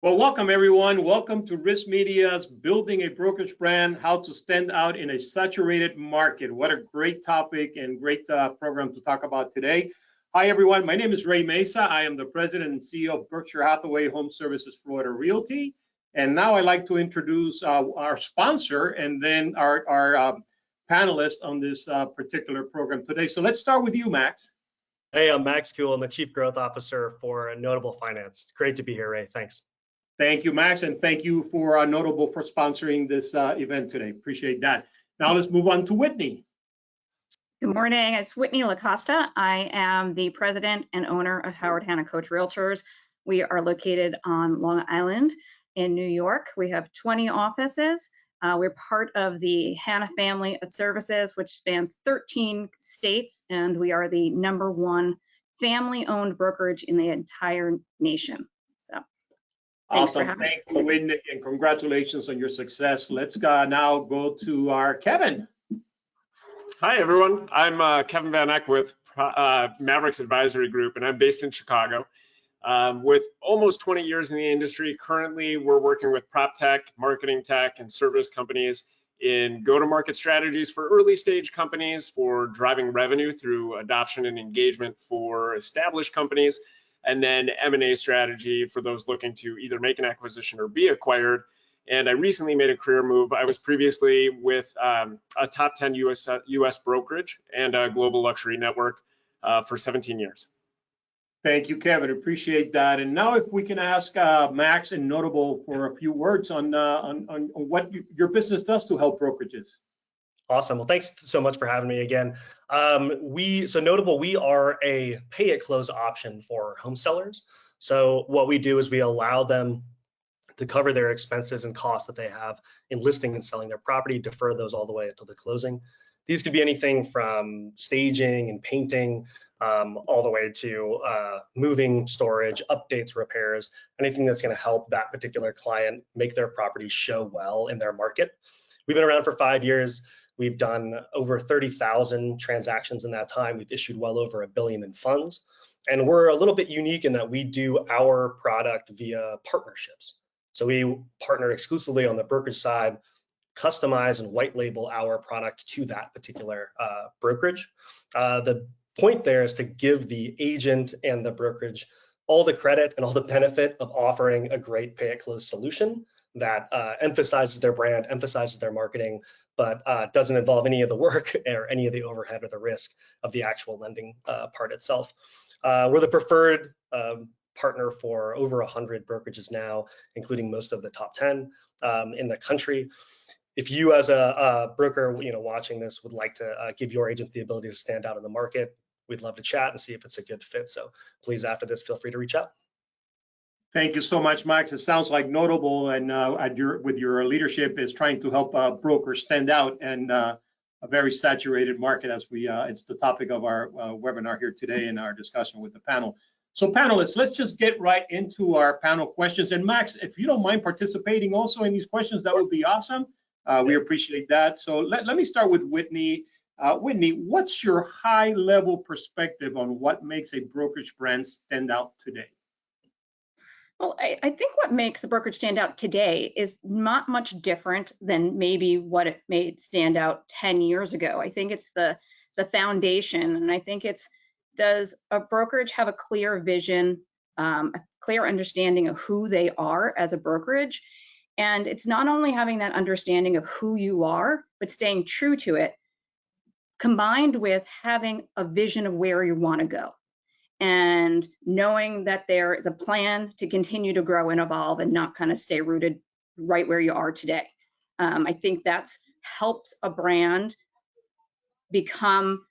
Well, welcome everyone. Welcome to RISMedia's Building a Brokerage Brand, How to Stand Out in a Saturated Market. What a great topic and great program to talk about today. Hi everyone, my name is Ray Mesa. I am the President and CEO of Berkshire Hathaway Home Services Florida Realty. And now I'd like to introduce our sponsor and then our panelists on this particular program today. So let's start with you, Max. Hey, I'm Max Kuhl. I'm the Chief Growth Officer for Notable Finance. Great to be here, Ray. Thanks. Thank you, Max, and thank you for Notable for sponsoring this event today. Appreciate that. Now let's move on to Whitney. Good morning. It's Whitney LaCosta. I am the president and owner of Howard Hanna Coach Realtors. We are located on Long Island in New York. We have 20 offices. We're part of the Hanna family of services, which spans 13 states, and we are the #1 family-owned brokerage in the entire nation. So. Awesome. Thank you, Whitney, and congratulations on your success. Let's now go to our Kevin. Hi, everyone. I'm Kevin Van Eck with Mavericks Advisory Group, and I'm based in Chicago. With almost 20 years in the industry, currently we're working with prop tech, marketing tech, and service companies in go-to-market strategies for early stage companies, for driving revenue through adoption and engagement for established companies, and then M&A strategy for those looking to either make an acquisition or be acquired. And I recently made a career move. I was previously with a top 10 US brokerage and a global luxury network for 17 years. Thank you, Kevin. Appreciate that. And now if we can ask Max and Notable for a few words on what your business does to help brokerages. Awesome. Well, thanks so much for having me again. So Notable, we are a pay-at-close option for home sellers. So what we do is we allow them to cover their expenses and costs that they have in listing and selling their property, defer those all the way until the closing. These could be anything from staging and painting, all the way to moving, storage, updates, repairs, anything that's going to help that particular client make their property show well in their market. We've been around for 5 years. We've done over 30,000 transactions in that time. We've issued well over $1 billion in funds. And we're a little bit unique in that we do our product via partnerships. So we partner exclusively on the brokerage side, customize and white label our product to that particular brokerage. The point there is to give the agent and the brokerage all the credit and all the benefit of offering a great pay-at-close solution that emphasizes their brand, emphasizes their marketing, but doesn't involve any of the work or any of the overhead or the risk of the actual lending part itself. We're the preferred partner for over 100 brokerages now, including most of the top 10 in the country. If you as a broker, watching this would like to give your agents the ability to stand out in the market, we'd love to chat and see if it's a good fit. So please, after this, feel free to reach out. Thank you so much, Max. It sounds like Notable and with your leadership is trying to help brokers stand out in a very saturated market, as it's the topic of our webinar here today in our discussion with the panel. So panelists, let's just get right into our panel questions. And Max, if you don't mind participating also in these questions, that would be awesome. We appreciate that. So let me start with Whitney. Whitney, what's your high-level perspective on what makes a brokerage brand stand out today? Well, I think what makes a brokerage stand out today is not much different than maybe what it made stand out 10 years ago. I think it's the foundation, and I think it's, does a brokerage have a clear vision, a clear understanding of who they are as a brokerage? And it's not only having that understanding of who you are, but staying true to it, combined with having a vision of where you want to go and knowing that there is a plan to continue to grow and evolve and not kind of stay rooted right where you are today. I think that's helps a brand become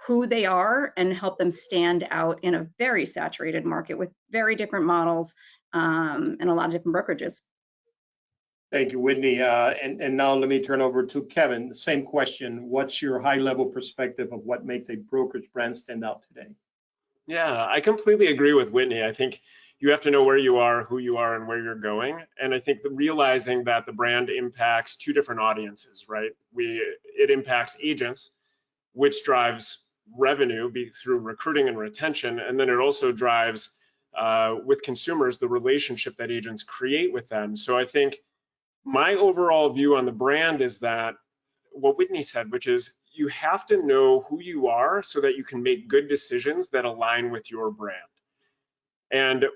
who they are and help them stand out in a very saturated market with very different models and a lot of different brokerages. Thank you, Whitney. And now let me turn over to Kevin. The same question. What's your high-level perspective of what makes a brokerage brand stand out today? Yeah, I completely agree with Whitney. I think you have to know where you are, who you are, and where you're going. And I think realizing that the brand impacts two different audiences, right? It impacts agents, which drives revenue through recruiting and retention. And then it also drives with consumers, the relationship that agents create with them. So I think my overall view on the brand is that what Whitney said, which is you have to know who you are so that you can make good decisions that align with your brand. And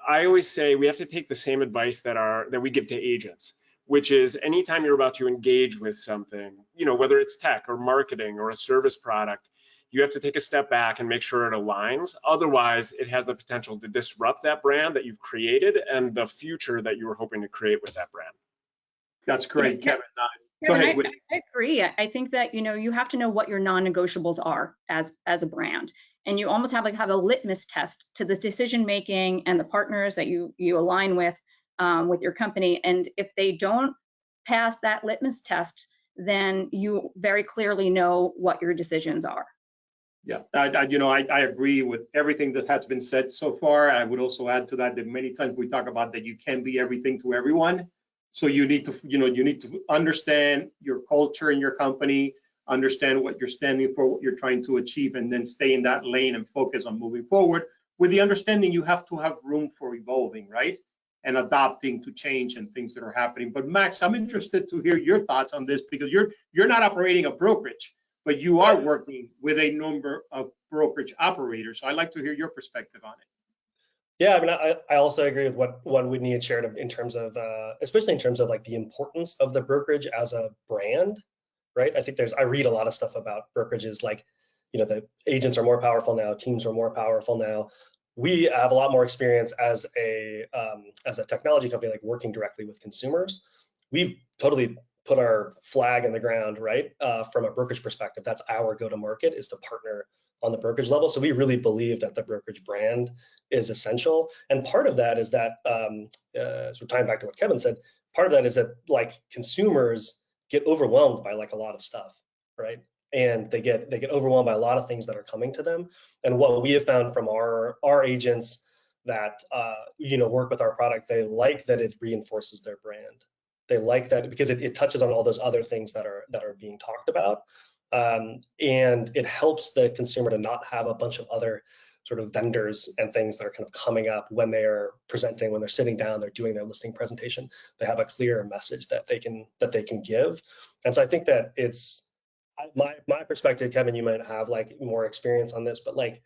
I always say we have to take the same advice that we give to agents, which is anytime you're about to engage with something, whether it's tech or marketing or a service product, you have to take a step back and make sure it aligns. Otherwise, it has the potential to disrupt that brand that you've created and the future that you were hoping to create with that brand. That's great, Kevin. Go ahead. I agree. I think that, you have to know what your non-negotiables are as a brand. And you almost have a litmus test to the decision making and the partners that you align with your company. And if they don't pass that litmus test, then you very clearly know what your decisions are. Yeah, I agree with everything that has been said so far. I would also add to that many times we talk about that you can't be everything to everyone. So you need to understand your culture in your company, understand what you're standing for, what you're trying to achieve, and then stay in that lane and focus on moving forward with the understanding you have to have room for evolving, right? And adapting to change and things that are happening. But Max, I'm interested to hear your thoughts on this because you're not operating a brokerage, but you are working with a number of brokerage operators. So I'd like to hear your perspective on it. Yeah, I mean, I also agree with what Whitney had shared in terms of, especially in terms of like the importance of the brokerage as a brand, right? I think I read a lot of stuff about brokerages, like, the agents are more powerful now, teams are more powerful now. We have a lot more experience as a technology company, like working directly with consumers. We've totally put our flag in the ground, right? From a brokerage perspective, that's our go-to-market, is to partner on the brokerage level. So we really believe that the brokerage brand is essential. And part of that is that, so tying back to what Kevin said, part of that is that like consumers get overwhelmed by like a lot of stuff, right? And they get overwhelmed by a lot of things that are coming to them. And what we have found from our agents that work with our product, they like that it reinforces their brand. They like that because it touches on all those other things that are being talked about. And it helps the consumer to not have a bunch of other sort of vendors and things that are kind of coming up when they are presenting, when they're sitting down, they're doing their listing presentation. They have a clear message that they can give. And so I think that it's my perspective, Kevin, you might have like more experience on this, but like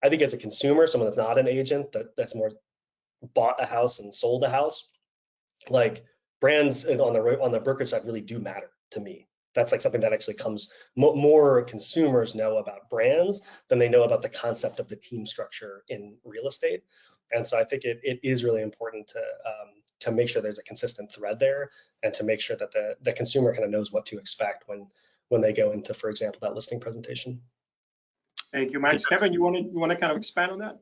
I think as a consumer, someone that's not an agent, that's more bought a house and sold a house, like brands on the brokerage side really do matter to me. That's like something that actually comes, more consumers know about brands than they know about the concept of the team structure in real estate. And so I think it is really important to make sure there's a consistent thread there, and to make sure that the consumer kind of knows what to expect when they go into, for example, that listing presentation. Thank you, Max. Kevin, you want to kind of expand on that?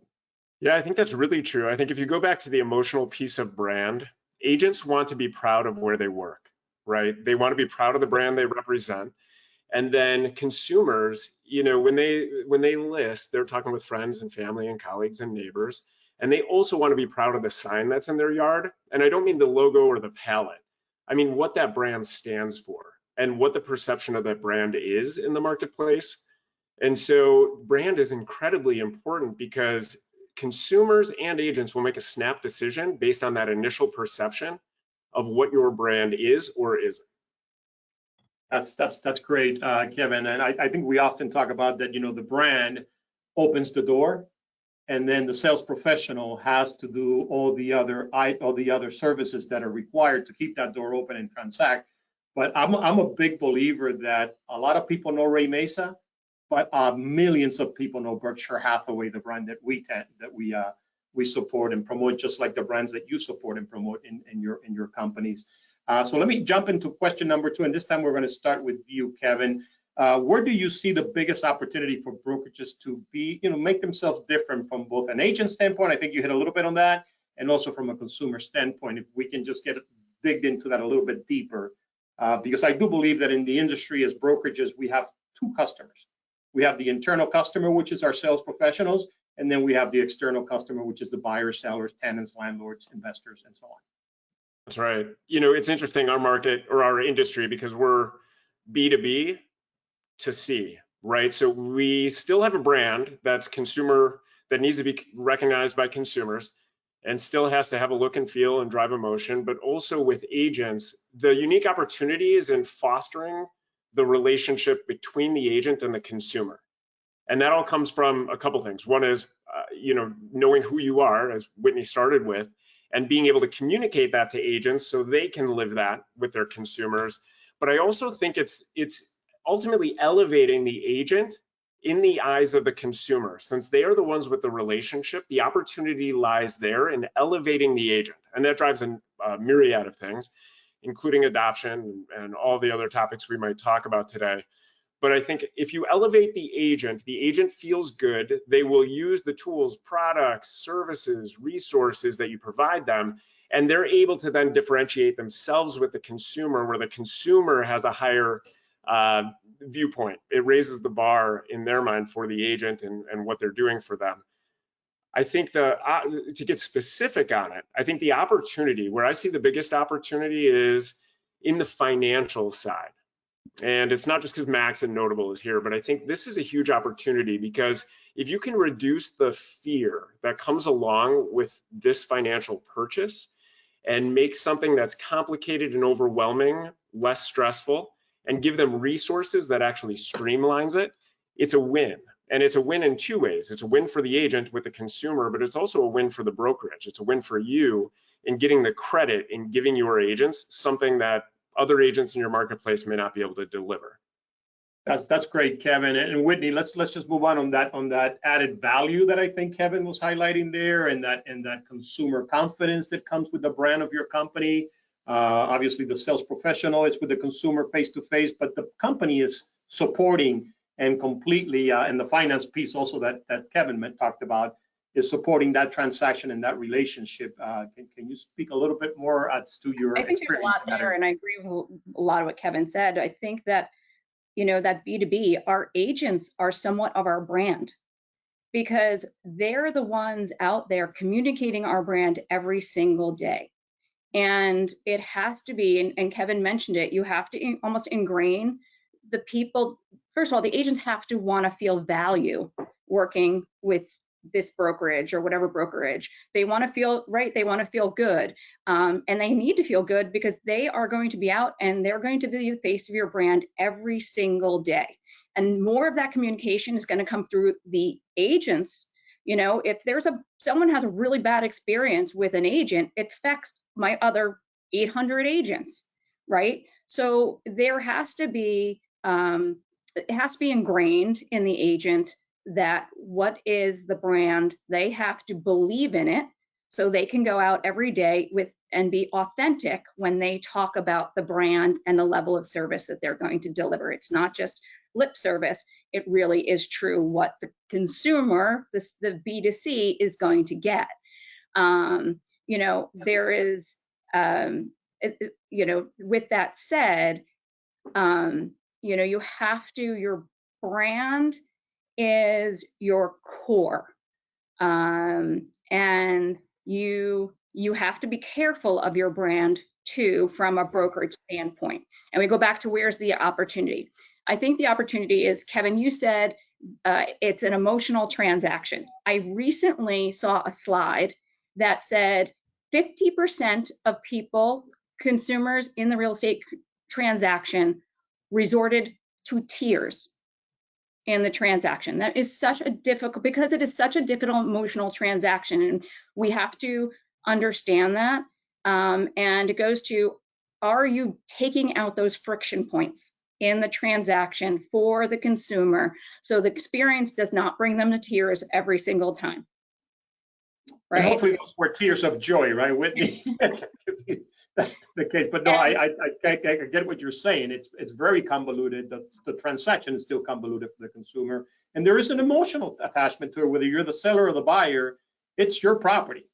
Yeah, I think that's really true. I think if you go back to the emotional piece of brand, agents want to be proud of where they work, right? They want to be proud of the brand they represent. And then consumers, when they list, they're talking with friends and family and colleagues and neighbors, and they also want to be proud of the sign that's in their yard. And I don't mean the logo or the palette. I mean what that brand stands for and what the perception of that brand is in the marketplace. And so brand is incredibly important because consumers and agents will make a snap decision based on that initial perception of what your brand is or isn't. That's great, Kevin. And I think we often talk about that, the brand opens the door, and then the sales professional has to do all the other services that are required to keep that door open and transact. But I'm a big believer that a lot of people know Ray Mesa, but millions of people know Berkshire Hathaway, the brand that we support and promote, just like the brands that you support and promote in your companies. So let me jump into question number 2, and this time we're going to start with you, Kevin. Where do you see the biggest opportunity for brokerages to be, make themselves different from both an agent standpoint? I think you hit a little bit on that, and also from a consumer standpoint. If we can just dig into that a little bit deeper, because I do believe that in the industry as brokerages, we have 2 customers. We have the internal customer, which is our sales professionals, and then we have the external customer, which is the buyers, sellers, tenants, landlords, investors, and so on. That's right. It's interesting, our market or our industry, because we're B2B to C, right? So we still have a brand that's consumer, that needs to be recognized by consumers and still has to have a look and feel and drive emotion, but also with agents, the unique opportunity is in fostering the relationship between the agent and the consumer. And that all comes from a couple things. One is, knowing who you are, as Whitney started with, and being able to communicate that to agents so they can live that with their consumers. But I also think it's ultimately elevating the agent in the eyes of the consumer. Since they are the ones with the relationship, the opportunity lies there in elevating the agent. And that drives a myriad of things, including adoption and all the other topics we might talk about today. But I think if you elevate the agent feels good, they will use the tools, products, services, resources that you provide them, and they're able to then differentiate themselves with the consumer, where the consumer has a higher viewpoint. It raises the bar in their mind for the agent and what they're doing for them. I think to get specific on it, I think the opportunity, where I see the biggest opportunity, is in the financial side. And it's not just because Max and Notable is here, but I think this is a huge opportunity, because if you can reduce the fear that comes along with this financial purchase and make something that's complicated and overwhelming less stressful, and give them resources that actually streamlines it, it's a win. And it's a win in two ways. It's a win for the agent with the consumer, but it's also a win for the brokerage. It's a win for you in getting the credit in giving your agents something that other agents in your marketplace may not be able to deliver. That's great, Kevin. And Whitney, let's just move on that added value that I think Kevin was highlighting there, and that consumer confidence that comes with the brand of your company. Obviously, the sales professional is with the consumer face to face, but the company is supporting and completely, and the finance piece also that Kevin talked about, is supporting that transaction and that relationship. Can you speak a little bit more as to your experience? I think there's a lot there, and I agree with a lot of what Kevin said. I think that, that B2B, our agents are somewhat of our brand, because they're the ones out there communicating our brand every single day. And it has to be, and Kevin mentioned it, you have to almost ingrain the people. First of all, the agents have to want to feel value working with this brokerage or whatever brokerage. They want to feel right. They want to feel good. And they need to feel good, because they are going to be out and they're going to be the face of your brand every single day. And more of that communication is going to come through the agents. If someone has a really bad experience with an agent, it affects my other 800 agents, right? So there has to be, it has to be ingrained in the agent that what is the brand. They have to believe in it, so they can go out every day and be authentic when they talk about the brand and the level of service that they're going to deliver. It's not just lip service. It really is true what the consumer, the B2C, is going to get. There is, with that said, you have to, your brand is your core, and you have to be careful of your brand too from a brokerage standpoint. And we go back to, where's the opportunity? I think the opportunity is, Kevin, you said it's an emotional transaction. I recently saw a slide that said 50% of consumers in the real estate transaction, resorted to tears in the transaction. That is such a difficult, because it is such a difficult emotional transaction, and we have to understand that. And it goes to, are you taking out those friction points in the transaction for the consumer, so the experience does not bring them to tears every single time? Right. And hopefully those were tears of joy, right, Whitney? The case, but no, I get what you're saying. It's very convoluted. The transaction is still convoluted for the consumer, and there is an emotional attachment to it. Whether you're the seller or the buyer, it's your property,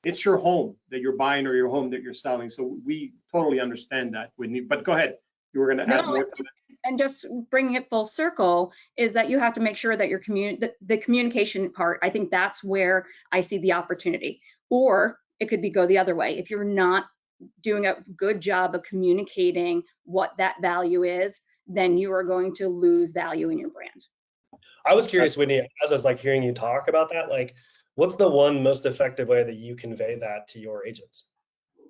it's your home that you're buying or your home that you're selling. So we totally understand that, Whitney. But go ahead, you were going to add more to that. And just bringing it full circle is that you have to make sure that your the communication part. I think that's where I see the opportunity. Or it could go the other way. If you're not doing a good job of communicating what that value is, then you are going to lose value in your brand. I was curious, Whitney, as I was like hearing you talk about that, like, what's the one most effective way that you convey that to your agents?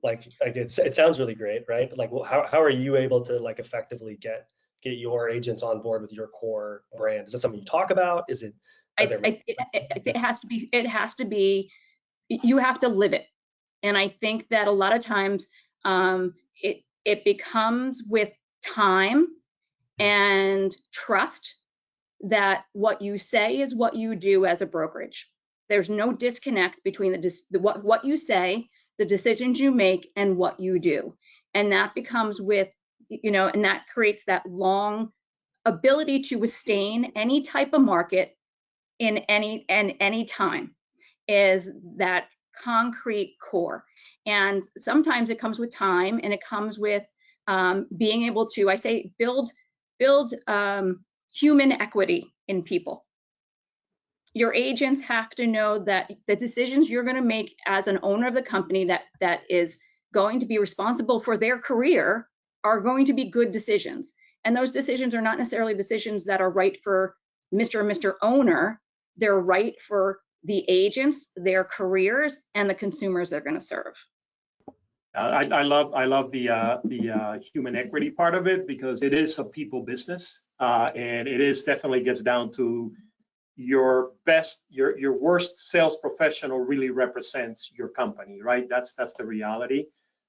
Like it sounds really great, right? Like, well, how are you able to like effectively get your agents on board with your core brand? Is that something you talk about? Is it? It has to be. It has to be. You have to live it, and I think that a lot of times it becomes with time and trust that what you say is what you do as a brokerage. There's no disconnect between what you say, the decisions you make, and what you do. And that becomes with, and that creates that long ability to withstand any type of market in any time, is that concrete core. And sometimes it comes with time, and it comes with being able to, I say, build human equity in people. Your agents have to know that the decisions you're going to make as an owner of the company that is going to be responsible for their career are going to be good decisions. And those decisions are not necessarily decisions that are right for Mr. and Mr. Owner. They're right for the agents, their careers, and the consumers they're going to serve. I love the human equity part of it, because it is a people business, and it is definitely gets down to your worst sales professional really represents your company, right? That's the reality.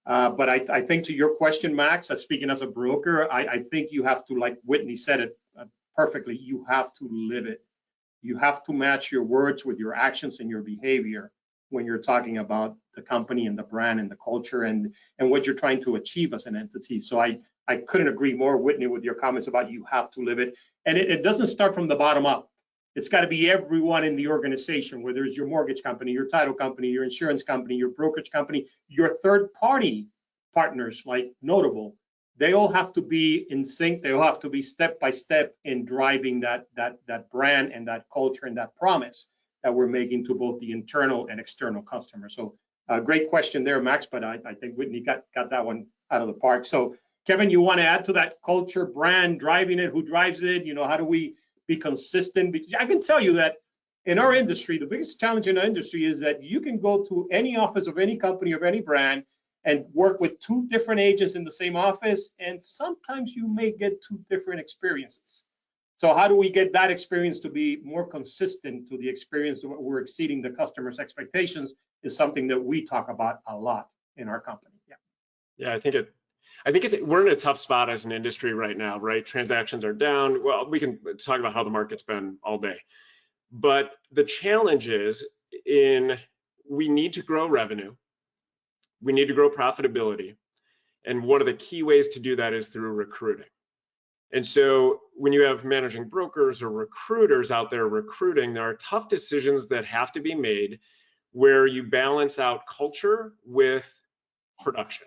But I think to your question, Max, speaking as a broker, I think you have to, like Whitney said it perfectly, you have to live it. You have to match your words with your actions and your behavior when you're talking about the company and the brand and the culture and what you're trying to achieve as an entity. So I couldn't agree more, Whitney, with your comments about you have to live it. And it doesn't start from the bottom up. It's got to be everyone in the organization, whether it's your mortgage company, your title company, your insurance company, your brokerage company, your third-party partners like Notable. They all have to be in sync. They all have to be step by step in driving that brand and that culture and that promise that we're making to both the internal and external customers. So great question there, Max, but I think Whitney got that one out of the park. So Kevin, you want to add to that culture, brand, driving it, who drives it? How do we be consistent? Because I can tell you that in our industry, the biggest challenge in our industry is that you can go to any office of any company, of any brand, and work with two different agents in the same office, and sometimes you may get two different experiences. So how do we get that experience to be more consistent to the experience of what we're exceeding the customer's expectations is something that we talk about a lot in our company. Yeah, I think we're in a tough spot as an industry right now, right? Transactions are down. Well, we can talk about how the market's been all day, but the challenge is we need to grow revenue. We need to grow profitability. And one of the key ways to do that is through recruiting. And so when you have managing brokers or recruiters out there recruiting, there are tough decisions that have to be made where you balance out culture with production.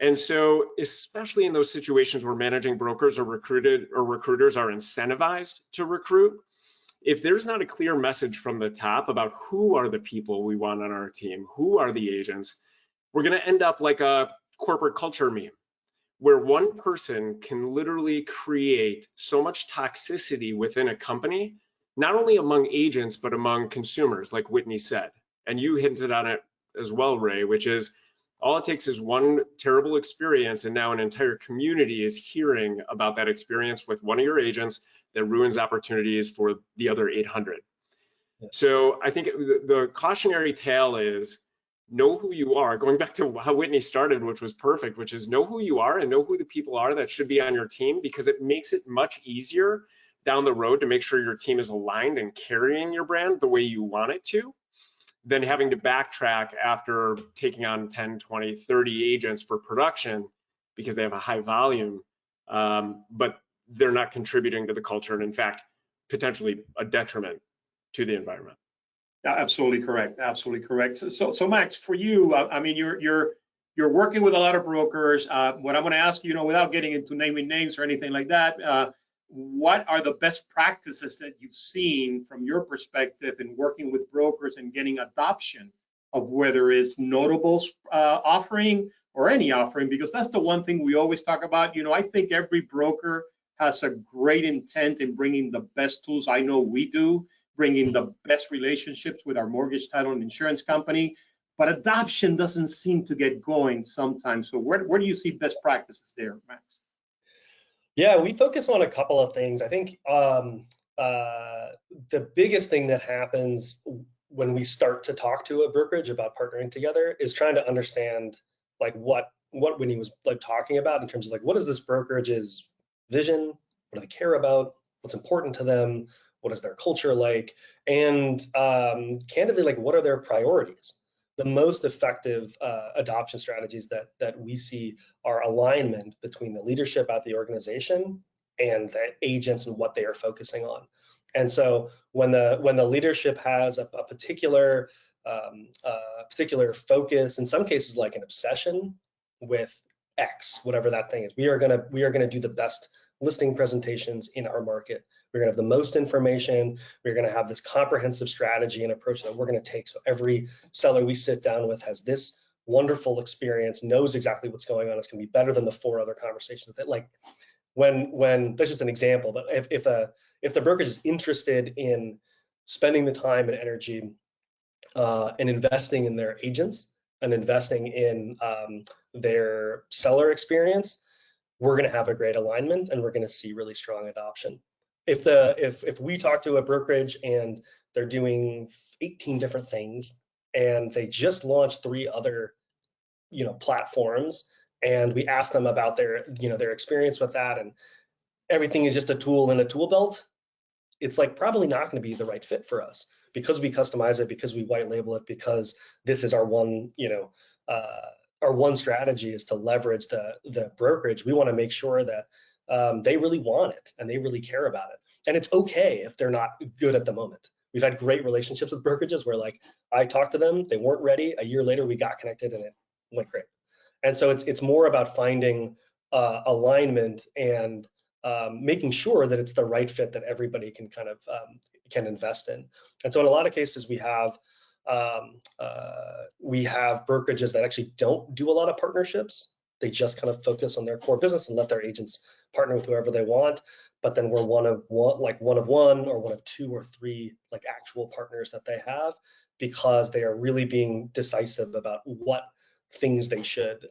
And so, especially in those situations where managing brokers or recruiters are incentivized to recruit, if there's not a clear message from the top about who are the people we want on our team, who are the agents, we're going to end up like a corporate culture meme, where one person can literally create so much toxicity within a company, not only among agents, but among consumers, like Whitney said. And you hinted on it as well, Ray, which is all it takes is one terrible experience, and now an entire community is hearing about that experience with one of your agents that ruins opportunities for the other 800. Yeah. So I think the cautionary tale is know who you are, going back to how Whitney started, which was perfect, which is know who you are and know who the people are that should be on your team, because it makes it much easier down the road to make sure your team is aligned and carrying your brand the way you want it to, than having to backtrack after taking on 10, 20, 30 agents for production because they have a high volume, but they're not contributing to the culture, and in fact, potentially a detriment to the environment. Absolutely correct. Absolutely correct. So Max, for you, I mean, you're working with a lot of brokers. What I'm going to ask you, without getting into naming names or anything like that, what are the best practices that you've seen from your perspective in working with brokers and getting adoption of whether it's Notable's offering or any offering? Because that's the one thing we always talk about. I think every broker has a great intent in bringing the best tools. I know we do, bringing the best relationships with our mortgage, title, and insurance company, but adoption doesn't seem to get going sometimes. So where do you see best practices there, Max? Yeah, we focus on a couple of things. I think the biggest thing that happens when we start to talk to a brokerage about partnering together is trying to understand like what Winnie was like talking about in terms of like, what is this brokerage's vision? What do they care about? What's important to them? What is their culture like? And candidly, like, what are their priorities? The most effective adoption strategies that we see are alignment between the leadership at the organization and the agents and what they are focusing on. And so when the leadership has a particular focus, in some cases like an obsession with X, whatever that thing is, we are gonna do the best listing presentations in our market. We're gonna have the most information. We're gonna have this comprehensive strategy and approach that we're gonna take. So every seller we sit down with has this wonderful experience, knows exactly what's going on. It's gonna be better than the 4 other conversations that, like, when that's just an example, but if the brokerage is interested in spending the time and energy and investing in their agents and investing in their seller experience, we're going to have a great alignment and we're going to see really strong adoption. If we talk to a brokerage and they're doing 18 different things and they just launched 3 other platforms, and we ask them about their experience with that, and everything is just a tool in a tool belt, it's like probably not going to be the right fit for us, because we customize it, because we white label it, because this is our one strategy is to leverage the brokerage. We want to make sure that they really want it and they really care about it. And it's okay if they're not good at the moment. We've had great relationships with brokerages where, like, I talked to them, they weren't ready. A year later, we got connected and it went great. And so it's more about finding alignment and making sure that it's the right fit that everybody can kind of can invest in. And so in a lot of cases, we have brokerages that actually don't do a lot of partnerships. They just kind of focus on their core business and let their agents partner with whoever they want. But then we're one of one or one of 2 or 3 like actual partners that they have, because they are really being decisive about what things they should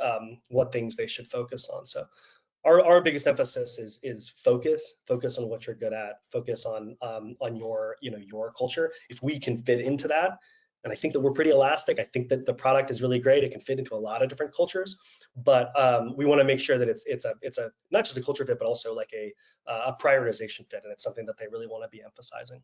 focus on. So our biggest emphasis is focus on what you're good at, focus on your culture. If we can fit into that, and I think that we're pretty elastic, I think that the product is really great. It can fit into a lot of different cultures, but we want to make sure that it's a not just a culture fit, but also like a prioritization fit, and it's something that they really want to be emphasizing.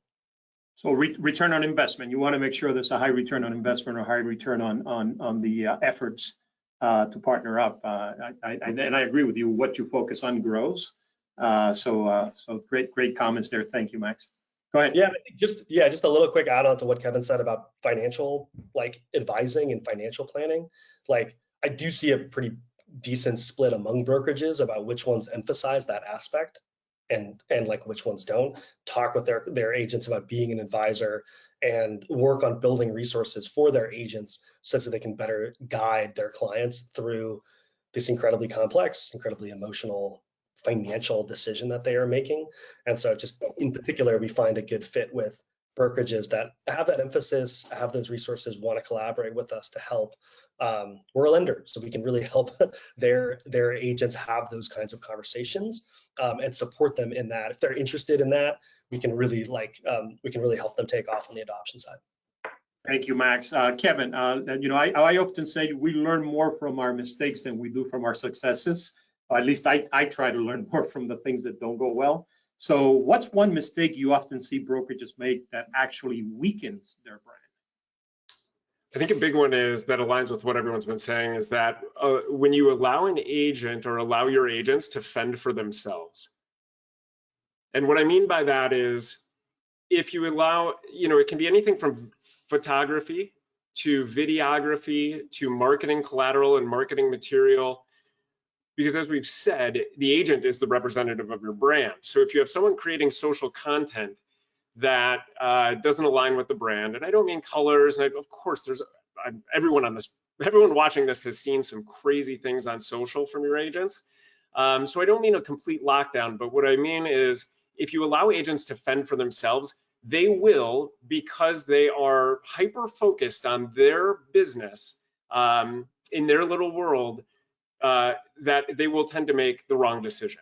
So return on investment, you want to make sure there's a high return on investment or high return on the efforts to partner up. And I agree with you. What you focus on grows. So great comments there. Thank you, Max. Go ahead. Yeah, just a little quick add-on to what Kevin said about financial advising and financial planning. Like, I do see a pretty decent split among brokerages about which ones emphasize that aspect and like which ones don't. Talk with their agents about being an advisor and work on building resources for their agents such that they can better guide their clients through this incredibly complex, incredibly emotional financial decision that they are making. And so just in particular, we find a good fit with brokerages that have that emphasis, have those resources, want to collaborate with us to help. We're a lender, so we can really help their agents have those kinds of conversations and support them in that. If they're interested in that, we can really help them take off on the adoption side. Thank you, Max. Kevin, I often say we learn more from our mistakes than we do from our successes. At least I try to learn more from the things that don't go well. So what's one mistake you often see brokerages make that actually weakens their brand? I think a big one is that aligns with what everyone's been saying, is that when you allow an agent or allow your agents to fend for themselves. And what I mean by that is, if you allow, it can be anything from photography to videography to marketing collateral and marketing material. Because as we've said, the agent is the representative of your brand. So if you have someone creating social content that doesn't align with the brand, and I don't mean colors, and of course everyone watching this has seen some crazy things on social from your agents. So I don't mean a complete lockdown, but what I mean is if you allow agents to fend for themselves, they will, because they are hyper focused on their business in their little world, that they will tend to make the wrong decision.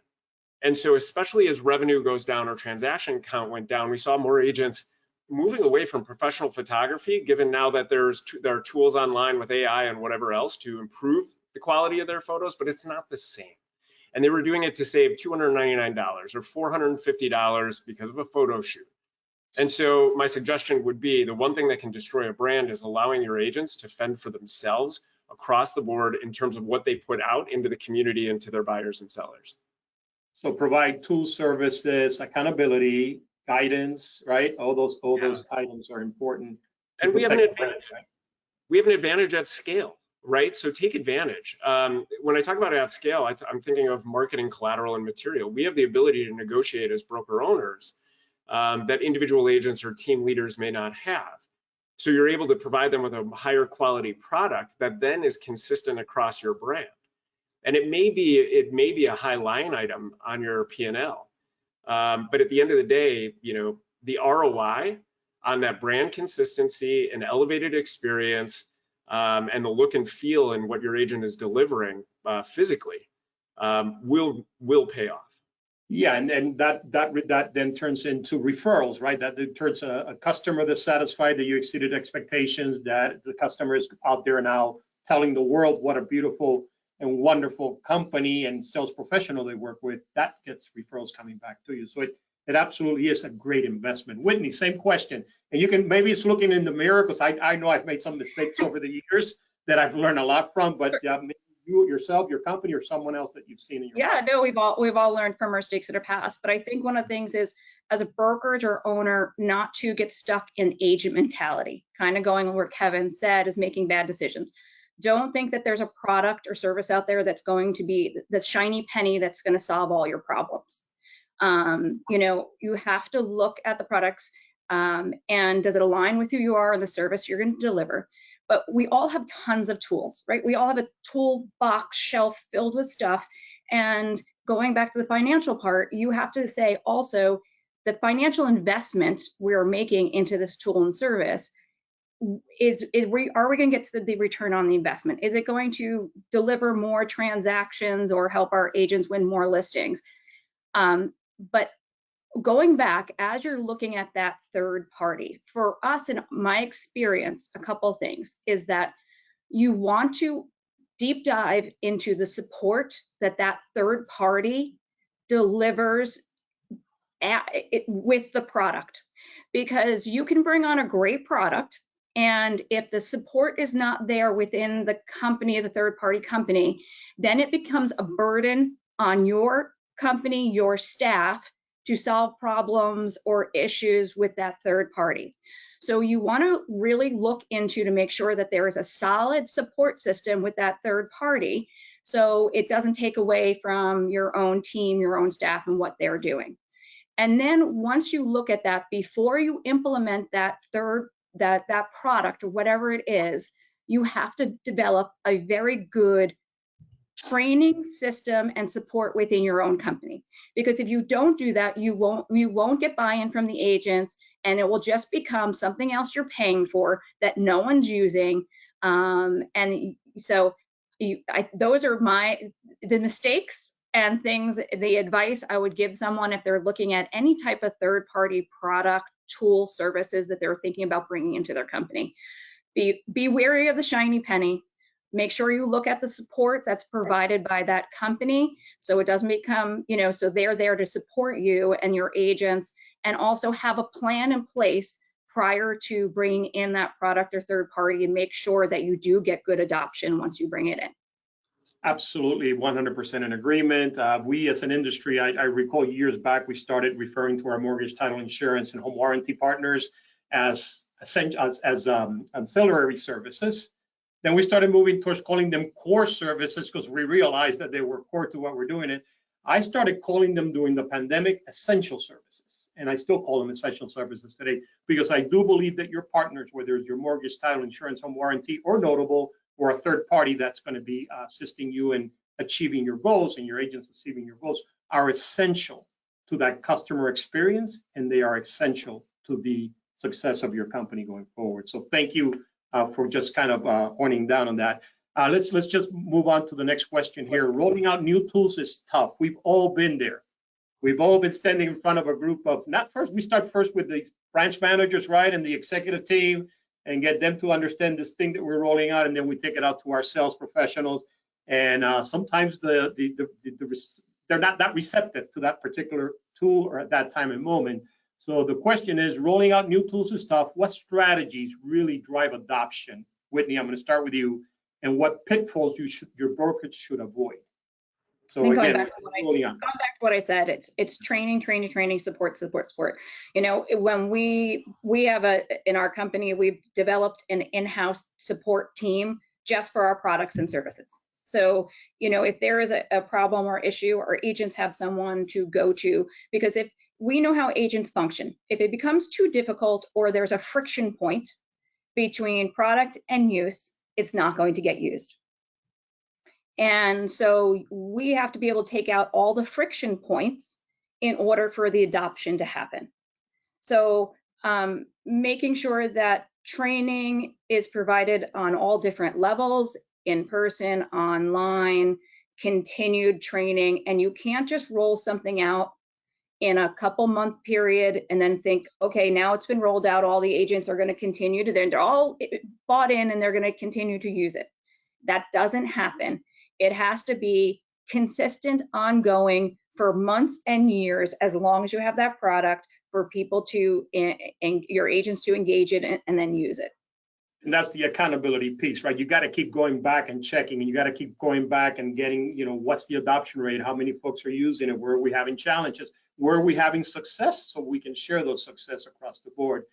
And so especially as revenue goes down or transaction count went down, we saw more agents moving away from professional photography, given now that there are tools online with AI and whatever else to improve the quality of their photos, but it's not the same. And they were doing it to save $299 or $450 because of a photo shoot. And so my suggestion would be the one thing that can destroy a brand is allowing your agents to fend for themselves across the board in terms of what they put out into the community and to their buyers and sellers. So provide tool services, accountability, guidance, right? All those items are important. And we have an advantage. We have an advantage at scale, right? So take advantage. When I talk about at scale, I'm thinking of marketing, collateral, and material. We have the ability to negotiate as broker owners that individual agents or team leaders may not have. So you're able to provide them with a higher quality product that then is consistent across your brand. And it may be a high line item on your P&L, but at the end of the day, the ROI on that brand consistency and elevated experience and the look and feel and what your agent is delivering physically will pay off. Yeah, and that then turns into referrals, right? That it turns a customer that's satisfied that you exceeded expectations, that the customer is out there now telling the world what a beautiful and wonderful company and sales professional they work with. That gets referrals coming back to you. So it absolutely is a great investment. Whitney, same question. And you can, maybe it's looking in the mirror, because I know I've made some mistakes over the years that I've learned a lot from, but maybe you yourself, your company, or someone else that you've seen in your life. No, we've all learned from mistakes that are past. But I think one of the things is, as a brokerage or owner, not to get stuck in agent mentality, kind of going where Kevin said, is making bad decisions. Don't think that there's a product or service out there that's going to be the shiny penny that's going to solve all your problems. You have to look at the products and does it align with who you are and the service you're going to deliver. But we all have tons of tools, right? We all have a toolbox shelf filled with stuff. And going back to the financial part, you have to say also the financial investment we're making into this tool and service are we going to get to the return on the investment? Is it going to deliver more transactions or help our agents win more listings? But going back, as you're looking at that third party, for us, in my experience, a couple of things is that you want to deep dive into the support that third party delivers with the product, because you can bring on a great product, and if the support is not there within the company, the third party company, then it becomes a burden on your company, your staff, to solve problems or issues with that third party. So you want to really look into to make sure that there is a solid support system with that third party, so it doesn't take away from your own team, your own staff, and what they're doing. And then once you look at that, before you implement that product or whatever it is, you have to develop a very good training system and support within your own company. Because if you don't do that, you won't get buy-in from the agents, and it will just become something else you're paying for that no one's using. And so those are the mistakes and things, the advice I would give someone if they're looking at any type of third-party product, tool, services that they're thinking about bringing into their company. Be wary of the shiny penny. Make sure you look at the support that's provided by that company, so it doesn't become, so they're there to support you and your agents, and also have a plan in place prior to bringing in that product or third party, and make sure that you do get good adoption once you bring it in. Absolutely, 100% in agreement. We as an industry, I recall years back, we started referring to our mortgage, title insurance, and home warranty partners as ancillary services. Then we started moving towards calling them core services, because we realized that they were core to what we're doing. I started calling them during the pandemic essential services, and I still call them essential services today, because I do believe that your partners, whether it's your mortgage, title insurance, home warranty, or notable, or a third party that's going to be assisting you in achieving your goals and your agents achieving your goals are essential to that customer experience, and they are essential to the success of your company going forward. So thank you for just kind of honing down on that. Let's just move on to the next question here. Rolling out new tools is tough. We've all been there. We've all been standing in front of a group of, we start first with the branch managers, right, and the executive team, and get them to understand this thing that we're rolling out, and then we take it out to our sales professionals. And sometimes they're not that receptive to that particular tool or at that time and moment. So the question is, rolling out new tools is tough. What strategies really drive adoption? Whitney, I'm going to start with you. And what pitfalls your brokerage should avoid? So going again, back to what I said, it's training, support. You know, when we have in our company, we've developed an in-house support team just for our products and services. So, you know, if there is a problem or issue, our agents have someone to go to, because if we know how agents function, if it becomes too difficult or there's a friction point between product and use, it's not going to get used. And so we have to be able to take out all the friction points in order for the adoption to happen. So making sure that training is provided on all different levels, in person, online, continued training, and you can't just roll something out in a couple month period and then think, okay, now it's been rolled out, all the agents are going to continue to, they're all bought in and they're going to continue to use it. That doesn't happen. It has to be consistent, ongoing for months and years, as long as you have that product for people to, and your agents to engage it and then use it. And that's the accountability piece, right? You got to keep going back and checking, and you got to keep going back and getting, you know, what's the adoption rate? How many folks are using it? Where are we having challenges? Where are we having success? So we can share those success across the board.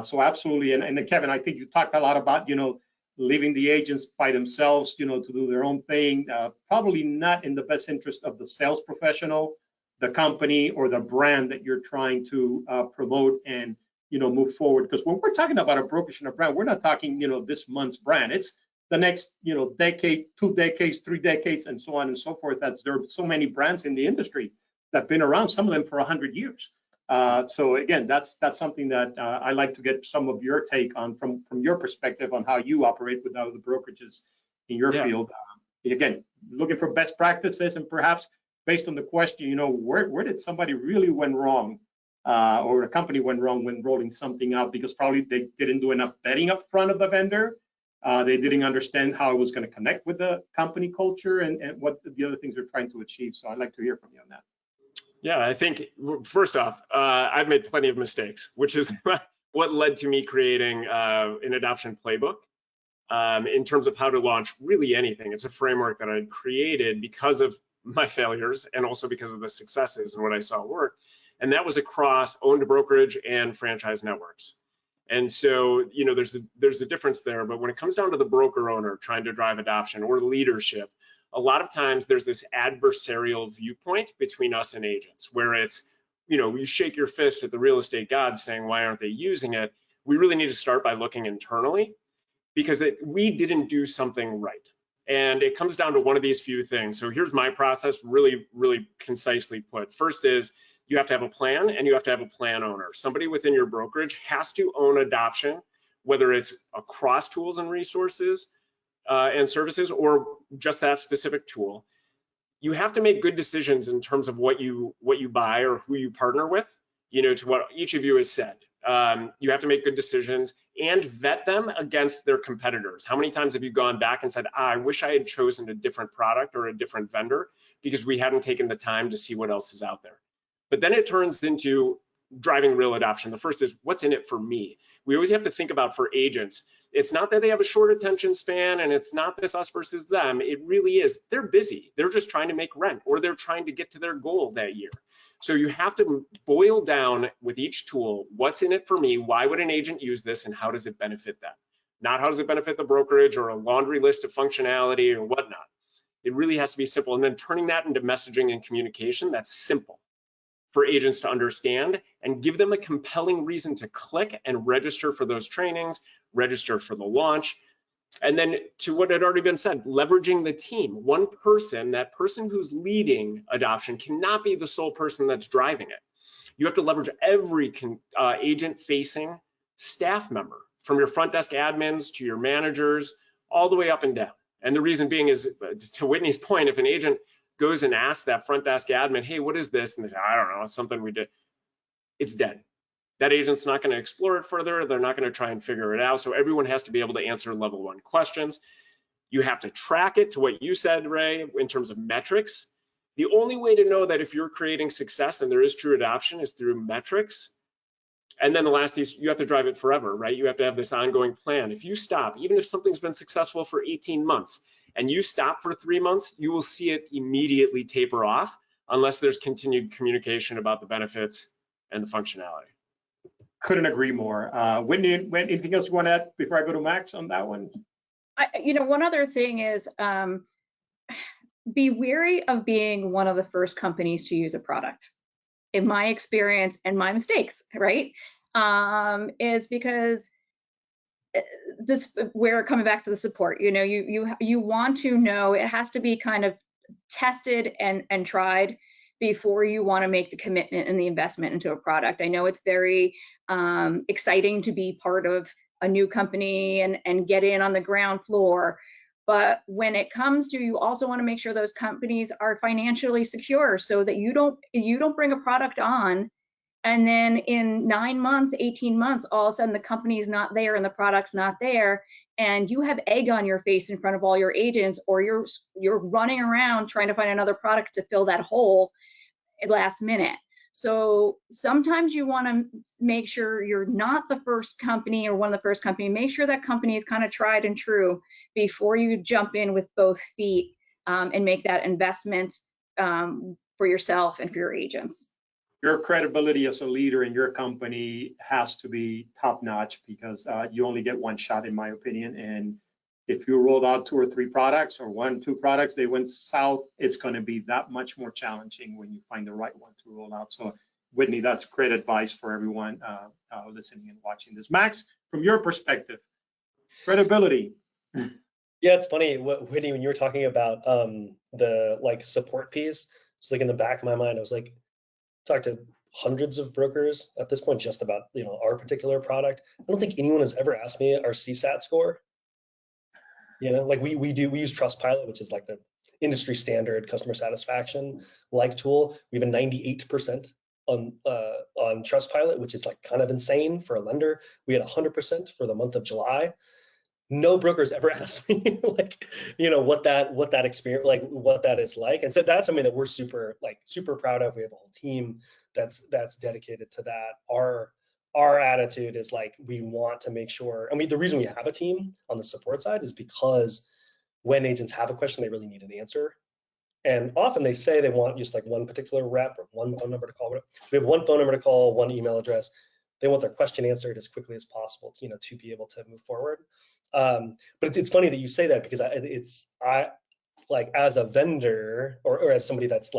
So absolutely. And Kevin, I think you talked a lot about, you know, leaving the agents by themselves, you know, to do their own thing, probably not in the best interest of the sales professional, the company, or the brand that you're trying to promote and, you know, move forward. Because when we're talking about a brokerage and a brand, we're not talking, you know, this month's brand. It's the next, you know, decade, 2 decades, 3 decades, and so on and so forth. There are so many brands in the industry that have been around, some of them for 100 years. So again, that's something that I like to get some of your take on from your perspective on how you operate with other brokerages in your field. Again, looking for best practices, and perhaps based on the question, you know, where did somebody really went wrong, or a company went wrong when rolling something out, because probably they didn't do enough vetting up front of the vendor. They didn't understand how it was going to connect with the company culture and what the other things they're trying to achieve. So I'd like to hear from you on that. Yeah, I think first off, I've made plenty of mistakes, which is what led to me creating an adoption playbook in terms of how to launch really anything. It's a framework that I created because of my failures and also because of the successes and what I saw work. And that was across owned brokerage and franchise networks. And so, you know, there's a difference there. But when it comes down to the broker owner trying to drive adoption or leadership, a lot of times there's this adversarial viewpoint between us and agents, where it's, you know, you shake your fist at the real estate gods saying, why aren't they using it? We really need to start by looking internally, because we didn't do something right. And it comes down to one of these few things. So here's my process, really, really concisely put. First is, you have to have a plan, and you have to have a plan owner. Somebody within your brokerage has to own adoption, whether it's across tools and resources and services, or just that specific tool. You have to make good decisions in terms of what you buy or who you partner with, you know, to what each of you has said. You have to make good decisions and vet them against their competitors. How many times have you gone back and said, I wish I had chosen a different product or a different vendor because we hadn't taken the time to see what else is out there? But then it turns into driving real adoption. The first is, what's in it for me? We always have to think about, for agents, it's not that they have a short attention span and it's not this us versus them. It really is, they're busy. They're just trying to make rent, or they're trying to get to their goal that year. So you have to boil down with each tool, what's in it for me? Why would an agent use this, and how does it benefit them? Not how does it benefit the brokerage or a laundry list of functionality or whatnot. It really has to be simple. And then turning that into messaging and communication that's simple for agents to understand, and give them a compelling reason to click and register for those trainings, register for the launch. And then to what had already been said, leveraging the team. One person, that person who's leading adoption cannot be the sole person that's driving it. You have to leverage every agent-facing staff member, from your front desk admins to your managers, all the way up and down. And the reason being is, to Whitney's point, if an agent goes and asks that front desk admin, hey, what is this? And they say, I don't know, it's something we did. It's dead. That agent's not going to explore it further. They're not going to try and figure it out. So everyone has to be able to answer level 1 questions. You have to track it, to what you said, Ray, in terms of metrics. The only way to know that if you're creating success and there is true adoption is through metrics. And then the last piece, you have to drive it forever, right? You have to have this ongoing plan. If you stop, even if something's been successful for 18 months and you stop for 3 months, you will see it immediately taper off unless there's continued communication about the benefits and the functionality. Couldn't agree more. Whitney, anything else you want to add before I go to Max on that one? One other thing is be wary of being one of the first companies to use a product. In my experience and my mistakes, right, is because we're coming back to the support. You want to know, it has to be kind of tested and tried before you want to make the commitment and the investment into a product. I know it's very exciting to be part of a new company and get in on the ground floor. But when it comes to, you also want to make sure those companies are financially secure, so that you don't bring a product on and then in 9 months, 18 months, all of a sudden the company's not there and the product's not there, and you have egg on your face in front of all your agents, or you're running around trying to find another product to fill that hole at last minute. So sometimes you want to make sure you're not the first company or one of the first company. Make sure that company is kind of tried and true before you jump in with both feet and make that investment for yourself and for your agents. Your credibility as a leader in your company has to be top notch, because you only get one shot, in my opinion. And if you rolled out 2 or 3 products or 1, 2 products, they went south, it's going to be that much more challenging when you find the right one to roll out. So Whitney, that's great advice for everyone listening and watching this. Max, from your perspective, credibility. Yeah, it's funny, Whitney, when you were talking about the support piece, it's like in the back of my mind, I was like, talked to hundreds of brokers at this point just about our particular product. I don't think anyone has ever asked me our CSAT score. Like we use Trustpilot, which is like the industry standard customer satisfaction tool. We have a 98% on Trustpilot, which is like kind of insane for a lender. We had 100% for the month of July. No broker's ever asked me what that experience, what that is like. And so that's something that we're super proud of. We have a whole team that's dedicated to that. Our attitude is we want to make sure, the reason we have a team on the support side is because when agents have a question, they really need an answer. And often they say they want just one particular rep or one phone number to call. So we have one phone number to call, one email address. They want their question answered as quickly as possible, to be able to move forward. But it's funny that you say that, because I as a vendor or as somebody that's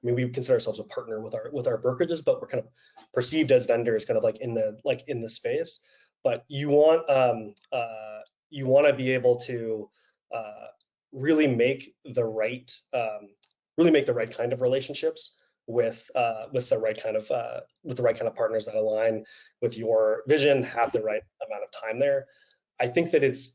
we consider ourselves a partner with our brokerages, but we're kind of perceived as vendors, kind of in the space. But you want to be able to really make the right kind of relationships with the right kind of partners that align with your vision, have the right amount of time there. I think that it's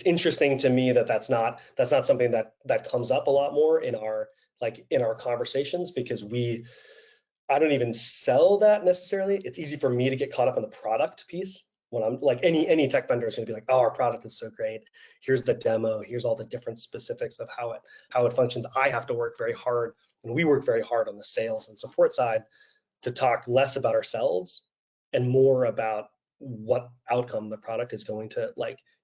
interesting to me that's not something that comes up a lot more in our conversations, because I don't even sell that necessarily. It's easy for me to get caught up in the product piece. When I'm any tech vendor is going to be like, oh, our product is so great. Here's the demo. Here's all the different specifics of how it functions. I have to work very hard, and we work very hard on the sales and support side to talk less about ourselves and more about what outcome the product is going to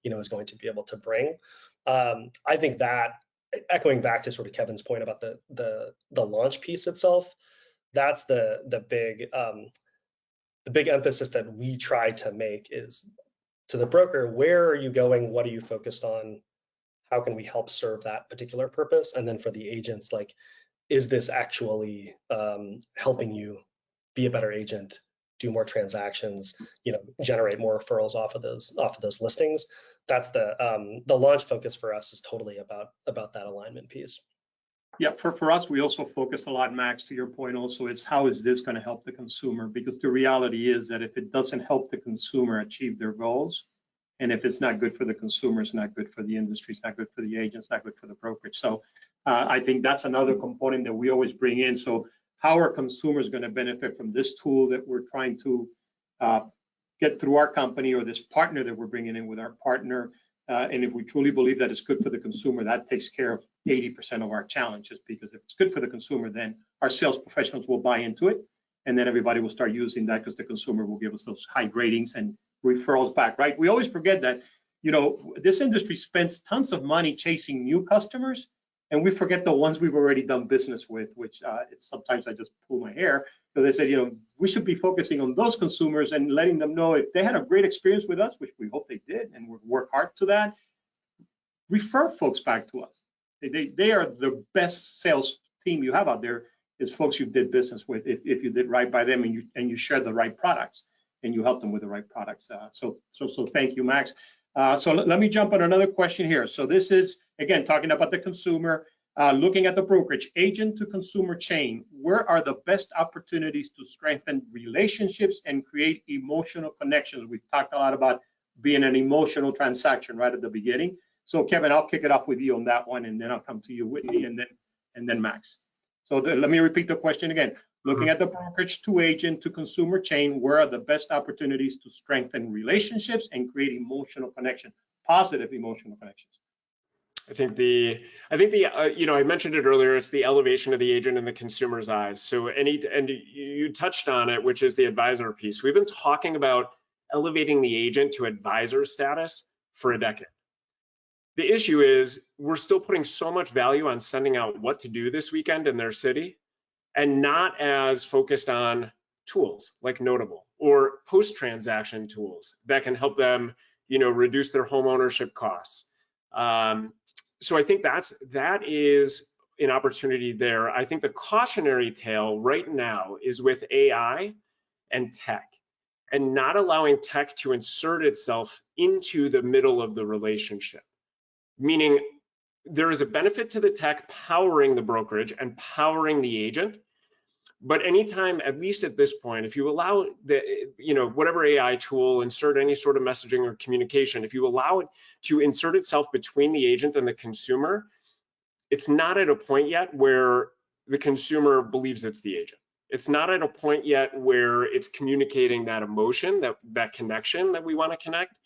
is going to be able to bring. I think that, echoing back to sort of Kevin's point about the launch piece itself, that's the big emphasis that we try to make is to the broker, where are you going? What are you focused on? How can we help serve that particular purpose? And then for the agents, is this actually helping you be a better agent, do more transactions, generate more referrals off of those listings. That's the launch focus for us is totally about that alignment piece. Yeah, for us, we also focus a lot, Max, to your point also, it's how is this going to help the consumer? Because the reality is that if it doesn't help the consumer achieve their goals, and if it's not good for the consumer, it's not good for the industry, it's not good for the agents, not good for the brokerage. So I think that's another component that we always bring in. So how are consumers going to benefit from this tool that we're trying to get through our company, or this partner that we're bringing in with our partner? And if we truly believe that it's good for the consumer, that takes care of 80% of our challenges, because if it's good for the consumer, then our sales professionals will buy into it, and then everybody will start using that because the consumer will give us those high ratings and referrals back, right? We always forget that, this industry spends tons of money chasing new customers, and we forget the ones we've already done business with, which sometimes I just pull my hair. So they said, we should be focusing on those consumers and letting them know if they had a great experience with us, which we hope they did, and we'll work hard to that, refer folks back to us. They are the best sales team you have out there, is folks you did business with, if you did right by them and you share the right products and you help them with the right products. So thank you, Max. So let me jump on another question here. So this is, again, talking about the consumer, looking at the brokerage agent to consumer chain. Where are the best opportunities to strengthen relationships and create emotional connections? We've talked a lot about being an emotional transaction right at the beginning. So Kevin, I'll kick it off with you on that one, and then I'll come to you, Whitney, and then Max. So let me repeat the question again. Looking at the brokerage to agent to consumer chain, where are the best opportunities to strengthen relationships and create emotional connection, positive emotional connections? I think I mentioned it earlier, it's the elevation of the agent in the consumer's eyes. So and you touched on it, which is the advisor piece. We've been talking about elevating the agent to advisor status for a decade. The issue is we're still putting so much value on sending out what to do this weekend in their city, and not as focused on tools like Notable or post-transaction tools that can help them, reduce their home ownership costs. So I think that is an opportunity there. I think the cautionary tale right now is with AI and tech, and not allowing tech to insert itself into the middle of the relationship. Meaning there is a benefit to the tech powering the brokerage and powering the agent. But anytime, at least at this point, if you allow whatever AI tool, insert any sort of messaging or communication, if you allow it to insert itself between the agent and the consumer, it's not at a point yet where the consumer believes it's the agent. It's not at a point yet where it's communicating that emotion, that connection that we want to connect.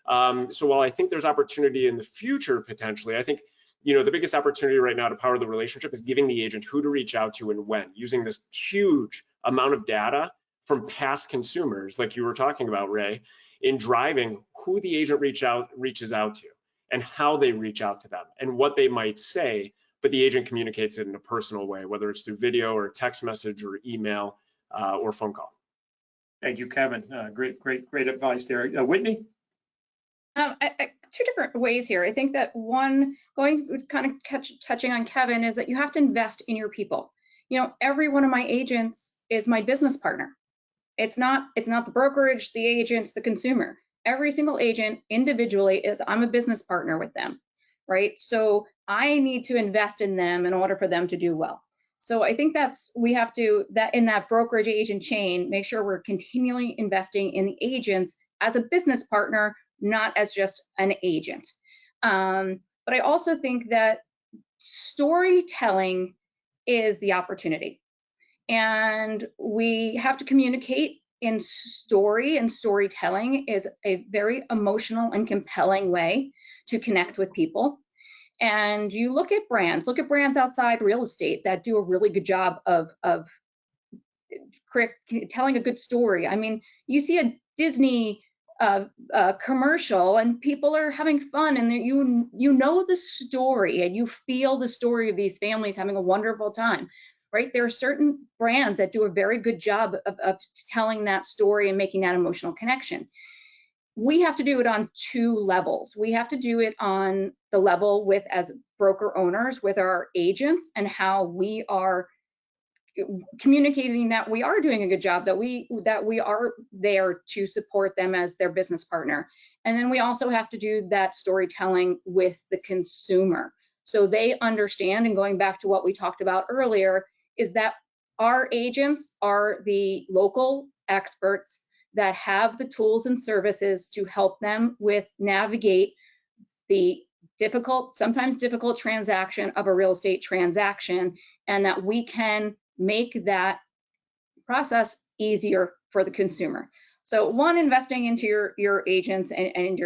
So while I think there's opportunity in the future, potentially, I think, the biggest opportunity right now to power the relationship is giving the agent who to reach out to and when, using this huge amount of data from past consumers, like you were talking about, Ray, in driving who the agent reaches out to and how they reach out to them and what they might say, but the agent communicates it in a personal way, whether it's through video or text message or email or phone call. Thank you, Kevin. Great advice there. Whitney? Two different ways here. I think that one, touching on Kevin, is that you have to invest in your people. Every one of my agents is my business partner. It's not the brokerage, the agents, the consumer. Every single agent individually I'm a business partner with them, right? So I need to invest in them in order for them to do well. So I think we have to, in that brokerage agent chain, make sure we're continually investing in the agents as a business partner, not as just an agent. But I also think that storytelling is the opportunity. And we have to communicate in story, and storytelling is a very emotional and compelling way to connect with people. And you look at brands outside real estate that do a really good job of telling a good story. I mean, you see a Disney commercial and people are having fun, and you know the story and you feel the story of these families having a wonderful time, right? There are certain brands that do a very good job of telling that story and making that emotional connection. We have to do it on two levels. We have to do it on the level as broker owners with our agents, and how we are communicating that we are doing a good job, that we are there to support them as their business partner. And then we also have to do that storytelling with the consumer, so they understand. And going back to what we talked about earlier, is that our agents are the local experts that have the tools and services to help them with navigate the sometimes difficult transaction of a real estate transaction, and that we can make that process easier for the consumer. So one, investing into your agents and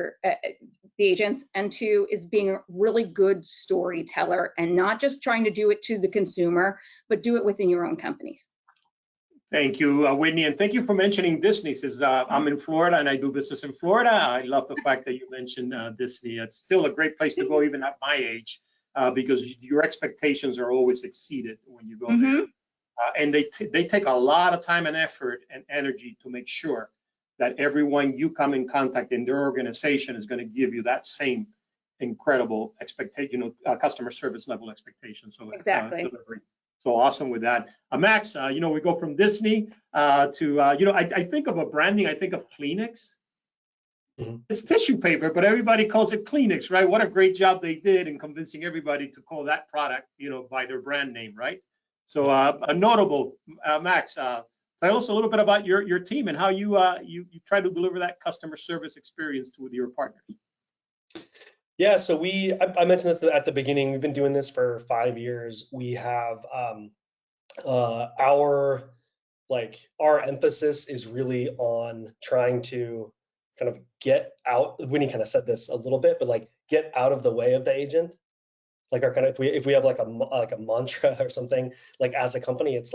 the agents, and two is being a really good storyteller and not just trying to do it to the consumer, but do it within your own companies. Thank you, Whitney, and thank you for mentioning Disney. Says I'm in Florida and I do business in Florida. I love the fact that you mentioned Disney. It's still a great place to go, even at my age, because your expectations are always exceeded when you go there. And they take a lot of time and effort and energy to make sure that everyone you come in contact in their organization is going to give you that same incredible expectation, customer service level expectation. So exactly. Delivery. So awesome with that. Max, we go from Disney to, I think of a branding, I think of Kleenex. It's tissue paper, but everybody calls it Kleenex, right? What a great job they did in convincing everybody to call that product, by their brand name, right? So a notable, Max, tell us a little bit about your team and how you try to deliver that customer service experience to your partners. Yeah, so I mentioned this at the beginning. We've been doing this for 5 years. We have our emphasis is really on trying to kind of get out. Winnie kind of said this a little bit, but get out of the way of the agent. Our kind of if we have like a mantra or something, as a company, it's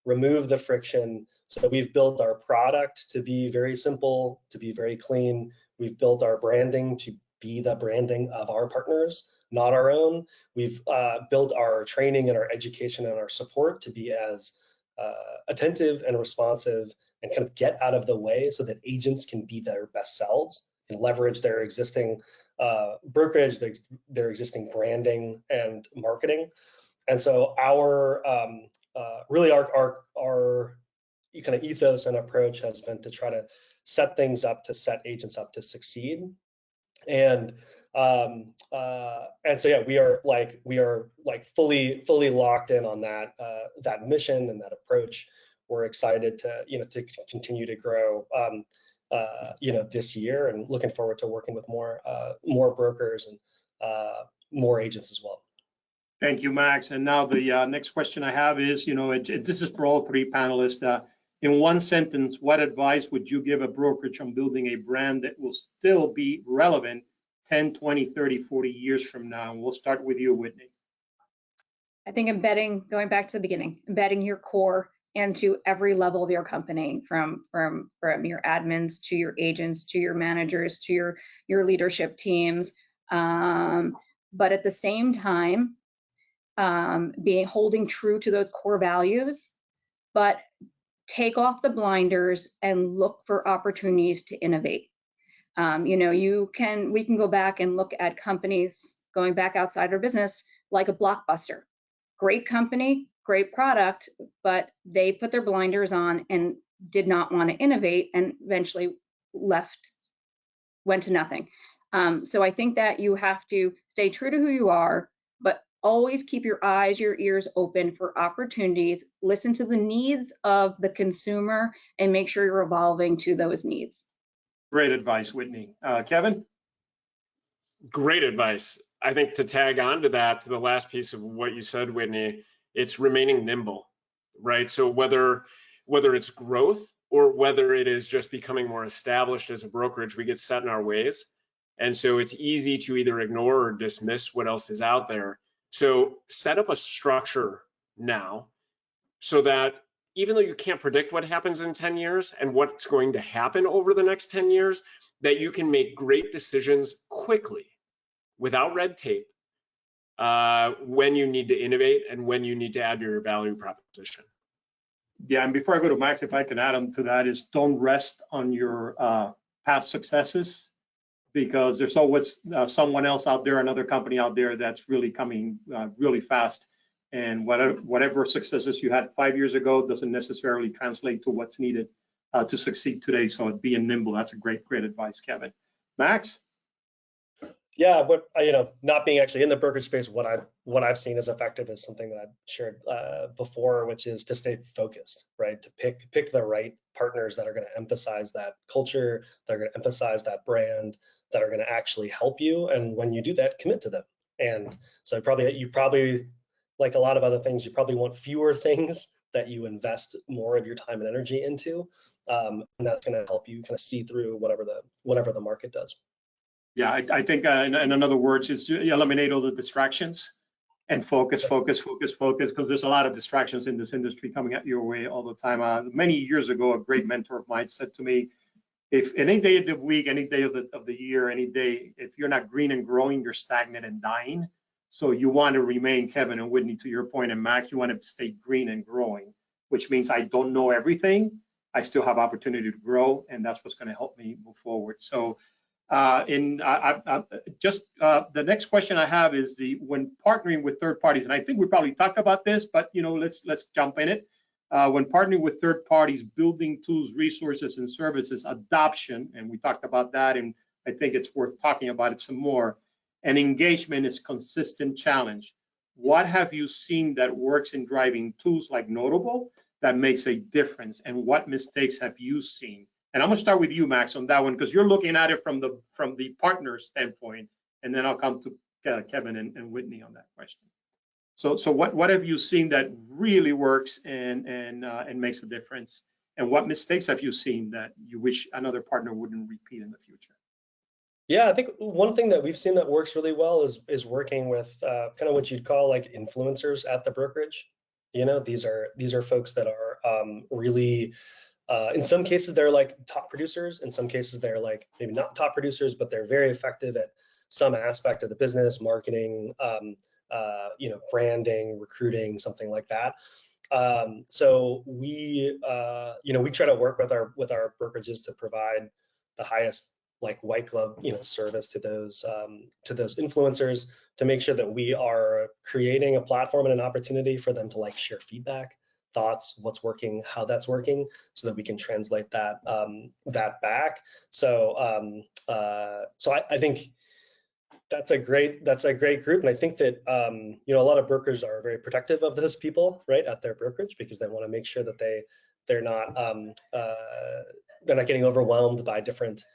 remove the friction. So we've built our product to be very simple, to be very clean. We've built our branding to be the branding of our partners, not our own. We've built our training and our education and our support to be as attentive and responsive and kind of get out of the way so that agents can be their best selves and leverage their existing brokerage, their existing branding and marketing. And so our kind of ethos and approach has been to try to set things up to set agents up to succeed. And so yeah, we are fully locked in on that mission and that approach. We're excited to continue to grow this year, and looking forward to working with more brokers and more agents as well. Thank you, Max. And now the next question I have is, this is for all three panelists. In one sentence, what advice would you give a brokerage on building a brand that will still be relevant 10, 20, 30, 40 years from now? And we'll start with you, Whitney. I think going back to the beginning, embedding your core into every level of your company, from your admins to your agents to your managers to your leadership teams. But at the same time, holding true to those core values, but take off the blinders and look for opportunities to innovate. We can go back and look at companies going back outside our business, like a Blockbuster. Great company, great product, but they put their blinders on and did not want to innovate, and eventually went to nothing. So I think that you have to stay true to who you are, but always keep your eyes, your ears open for opportunities, listen to the needs of the consumer, and make sure you're evolving to those needs. Great advice, Whitney. Kevin? Great advice. I think to tag on to that, to the last piece of what you said, Whitney, it's remaining nimble, right? So whether it's growth or whether it is just becoming more established as a brokerage, we get set in our ways. And so it's easy to either ignore or dismiss what else is out there. So set up a structure now so that even though you can't predict what happens in 10 years and what's going to happen over the next 10 years, that you can make great decisions quickly without red tape when you need to innovate and when you need to add your value proposition. Yeah, and before I go to Max, if I can add on to that, is don't rest on your past successes, because there's always someone else out there, another company out there that's really coming really fast. And whatever successes you had 5 years ago doesn't necessarily translate to what's needed to succeed today. So being nimble, that's a great advice, Kevin. Max? Yeah, but not being actually in the brokerage space, what I've seen as effective is something that I've shared before, which is to stay focused, right? To pick the right partners that are going to emphasize that culture, that are going to emphasize that brand, that are going to actually help you. And when you do that, commit to them. And so you probably like a lot of other things, you probably want fewer things that you invest more of your time and energy into, and that's going to help you kind of see through whatever the market does. Yeah, I think in other words, it's eliminate all the distractions and focus, because there's a lot of distractions in this industry coming at your way all the time. Many years ago, a great mentor of mine said to me, if any day of the week, any day of the year, any day, if you're not green and growing, you're stagnant and dying. So you want to remain, Kevin and Whitney, to your point, and Max, you want to stay green and growing, which means I don't know everything. I still have opportunity to grow, and that's what's going to help me move forward. So the next question I have is when partnering with third parties, and I think we probably talked about this, but let's jump in it. When partnering with third parties, building tools, resources, and services, adoption, and we talked about that, and I think it's worth talking about it some more. And engagement is consistent challenge. What have you seen that works in driving tools like Notable that makes a difference, and what mistakes have you seen? And I'm going to start with you, Max, on that one, because you're looking at it from the partner standpoint, and then I'll come to Kevin and Whitney on that question. So what have you seen that really works and makes a difference, and what mistakes have you seen that you wish another partner wouldn't repeat in the future? Yeah, I think one thing that we've seen that works really well is working with kind of what you'd call like influencers at the brokerage. These are folks that are really. In some cases, they're like top producers. In some cases, they're like maybe not top producers, but they're very effective at some aspect of the business, marketing, branding, recruiting, something like that. So we try to work with our brokerages to provide the highest like white glove service to those influencers, to make sure that we are creating a platform and an opportunity for them to like share feedback, thoughts, what's working, how that's working, so that we can translate that back. So I think that's a great group, and I think that a lot of brokers are very protective of those people, right, at their brokerage, because they want to make sure that they're not getting overwhelmed by different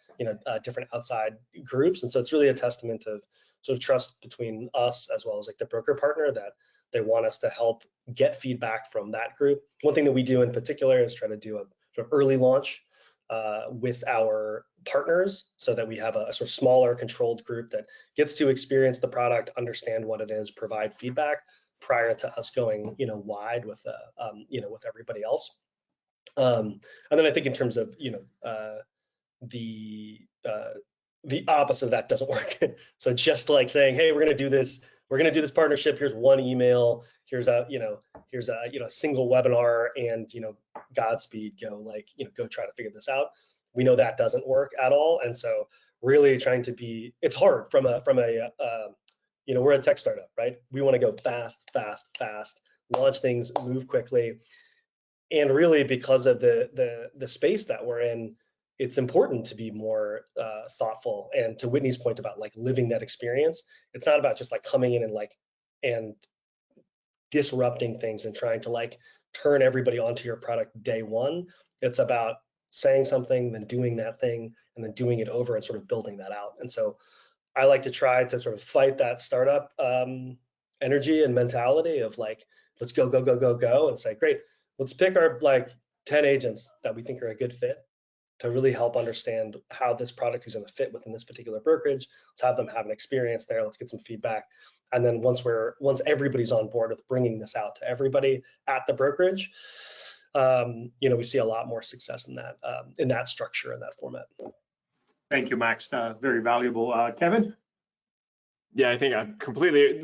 outside groups. And so it's really a testament of sort of trust between us as well as like the broker partner, that they want us to help get feedback from that group. One thing that we do in particular is try to do a sort of early launch with our partners, so that we have a sort of smaller controlled group that gets to experience the product, understand what it is, provide feedback prior to us going wide with with everybody else. And then I think in terms of the opposite of that doesn't work. So just like saying, hey, we're going to do this partnership, here's one email, here's a single webinar, and Godspeed, go try to figure this out. We know that doesn't work at all. And so really trying to it's hard from a we're a tech startup, right? We want to go fast, launch things, move quickly. And really, because of the space that we're in, it's important to be more thoughtful. And to Whitney's point about like living that experience, it's not about just like coming in and disrupting things and trying to like turn everybody onto your product day one. It's about saying something, then doing that thing, and then doing it over and sort of building that out. And so I like to try to sort of fight that startup energy and mentality of like, let's go, and say, great, let's pick our like 10 agents that we think are a good fit to really help understand how this product is going to fit within this particular brokerage. Let's have them have an experience there. Let's get some feedback. And then once everybody's on board with bringing this out to everybody at the brokerage, we see a lot more success in that structure, in that format. Thank you, Max. Very valuable. Kevin? Yeah, I think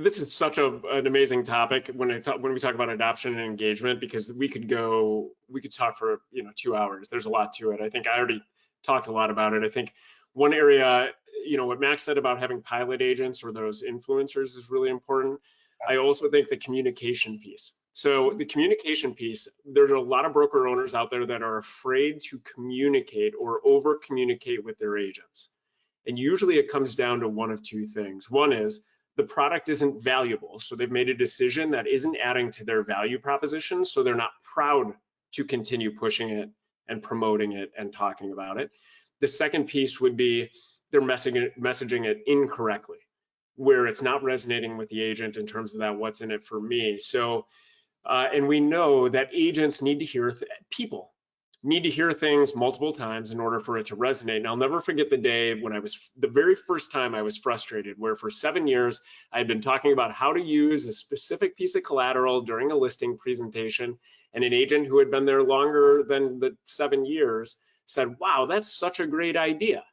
this is such an amazing topic when we talk about adoption and engagement, because we could talk for 2 hours. There's a lot to it. I think I already talked a lot about it. I think one area, what Max said about having pilot agents or those influencers is really important. I also think the communication piece. So the communication piece, there's a lot of broker owners out there that are afraid to communicate or over communicate with their agents. And usually it comes down to one of two things. One is the product isn't valuable. So they've made a decision that isn't adding to their value proposition. So they're not proud to continue pushing it and promoting it and talking about it. The second piece would be they're messaging it incorrectly, where it's not resonating with the agent in terms of that, what's in it for me. So, and we know that agents need to hear, people need to hear things multiple times in order for it to resonate. And I'll never forget the day when the very first time I was frustrated, where for 7 years, I had been talking about how to use a specific piece of collateral during a listing presentation. And an agent who had been there longer than the 7 years said, wow, that's such a great idea.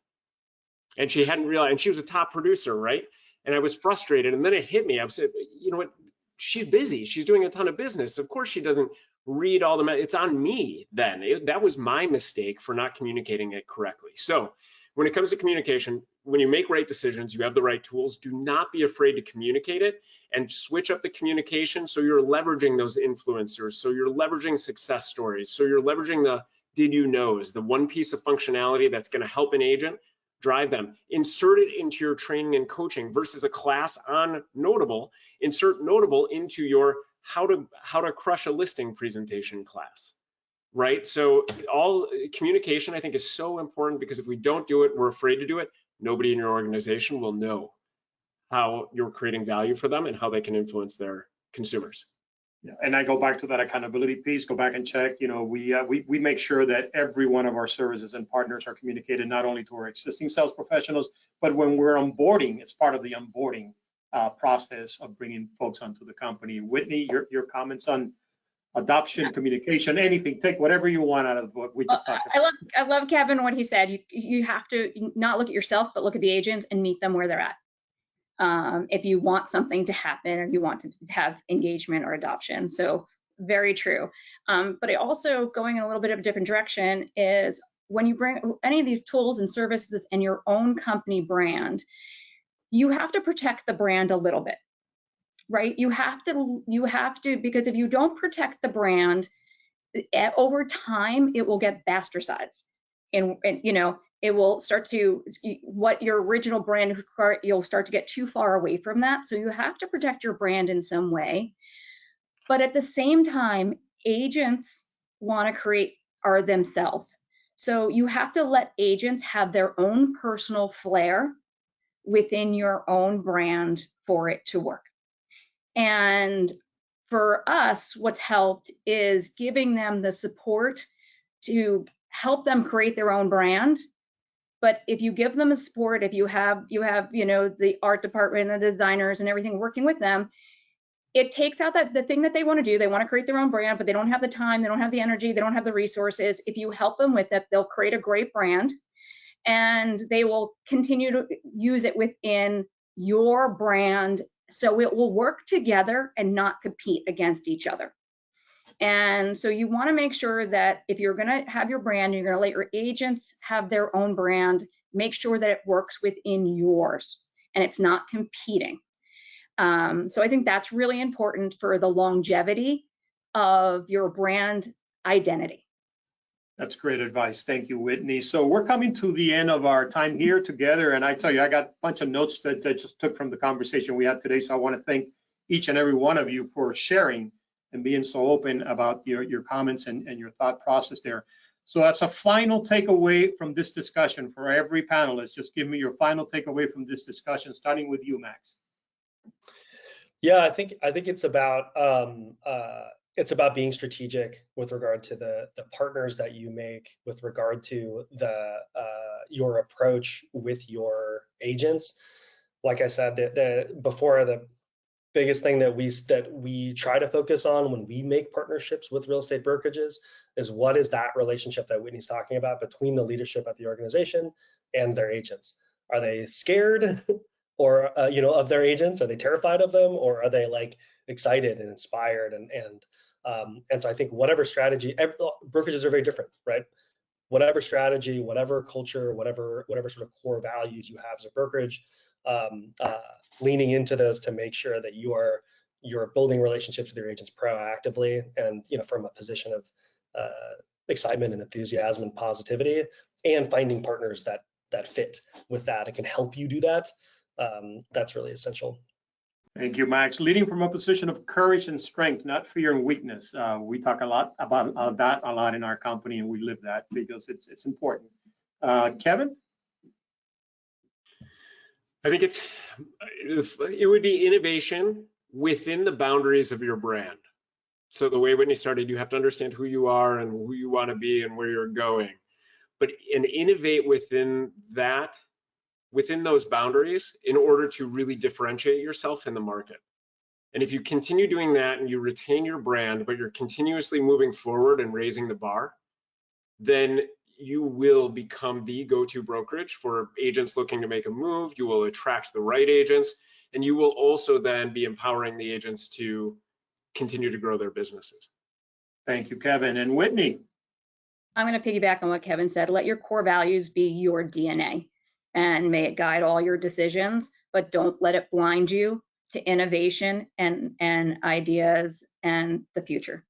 And she hadn't realized, and she was a top producer, right? And I was frustrated. And then it hit me. I said, you know what? She's busy. She's doing a ton of business. Of course, she doesn't read all the, it's on me then. That was my mistake for not communicating it correctly. So when it comes to communication, when you make right decisions, you have the right tools. Do not be afraid to communicate it and switch up the communication so you're leveraging those influencers, so you're leveraging success stories, so you're leveraging the did you knows, the one piece of functionality that's going to help an agent drive them. Insert it into your training and coaching versus a class on Notable. Insert Notable into your how to crush a listing presentation class, right? So all communication, I think, is so important, because if we don't do it, we're afraid to do it. Nobody in your organization will know how you're creating value for them and how they can influence their consumers. Yeah, and I go back to that accountability piece, go back and check, you know, we make sure that every one of our services and partners are communicated not only to our existing sales professionals, but when we're onboarding, it's part of the onboarding process of bringing folks onto the company. Whitney, your comments on adoption, communication, anything, take whatever you want out of what we just talked about. I love Kevin, what he said. You have to not look at yourself, but look at the agents and meet them where they're at. If you want something to happen or you want to have engagement or adoption. So very true. But also going in a little bit of a different direction is when you bring any of these tools and services and your own company brand, you have to protect the brand a little bit, right? You have to, because if you don't protect the brand, over time, it will get bastardized. And you know, it will start to, what your original brand, you'll start to get too far away from that. So you have to protect your brand in some way. But at the same time, agents want to create are themselves. So you have to let agents have their own personal flair within your own brand for it to work. And for us, what's helped is giving them the support to help them create their own brand. But if you give them the support, if you have you know, the art department and the designers and everything working with them, it takes out the thing that they want to do. They want to create their own brand, but they don't have the time, they don't have the energy, they don't have the resources. If you help them with it, they'll create a great brand and they will continue to use it within your brand. So it will work together and not compete against each other. And so you want to make sure that if you're going to have your brand, you're going to let your agents have their own brand, make sure that it works within yours and it's not competing. So I think that's really important for the longevity of your brand identity. That's great advice. Thank you, Whitney. So we're coming to the end of our time here together. And I tell you, I got a bunch of notes that I just took from the conversation we had today. So I want to thank each and every one of you for sharing and being so open about your comments and your thought process there. So that's a final takeaway from this discussion for every panelist. Just give me your final takeaway from this discussion, starting with you, Max. Yeah, I think it's about being strategic with regard to the partners that you make, with regard to your approach with your agents. Like I said before, the biggest thing that we try to focus on when we make partnerships with real estate brokerages is what is that relationship that Whitney's talking about between the leadership at the organization and their agents. Are they scared or of their agents? Are they terrified of them, or are they like excited and inspired? And so I think whatever strategy, brokerages are very different, right? Whatever strategy, whatever culture, whatever sort of core values you have as a brokerage, leaning into those to make sure that you are you're building relationships with your agents proactively, and from a position of excitement and enthusiasm and positivity, and finding partners that fit with that and can help you do that. That's really essential. Thank you, Max. Leading from a position of courage and strength, not fear and weakness. We talk a lot about that a lot in our company, and we live that because it's important. Kevin? I think it would be innovation within the boundaries of your brand. So the way Whitney started, you have to understand who you are and who you want to be and where you're going. But innovate within that, within those boundaries, in order to really differentiate yourself in the market. And if you continue doing that and you retain your brand, but you're continuously moving forward and raising the bar, then you will become the go-to brokerage for agents looking to make a move. You will attract the right agents, and you will also then be empowering the agents to continue to grow their businesses. Thank you, Kevin. And Whitney? I'm going to piggyback on what Kevin said. Let your core values be your DNA, and may it guide all your decisions, but don't let it blind you to innovation and ideas and the future.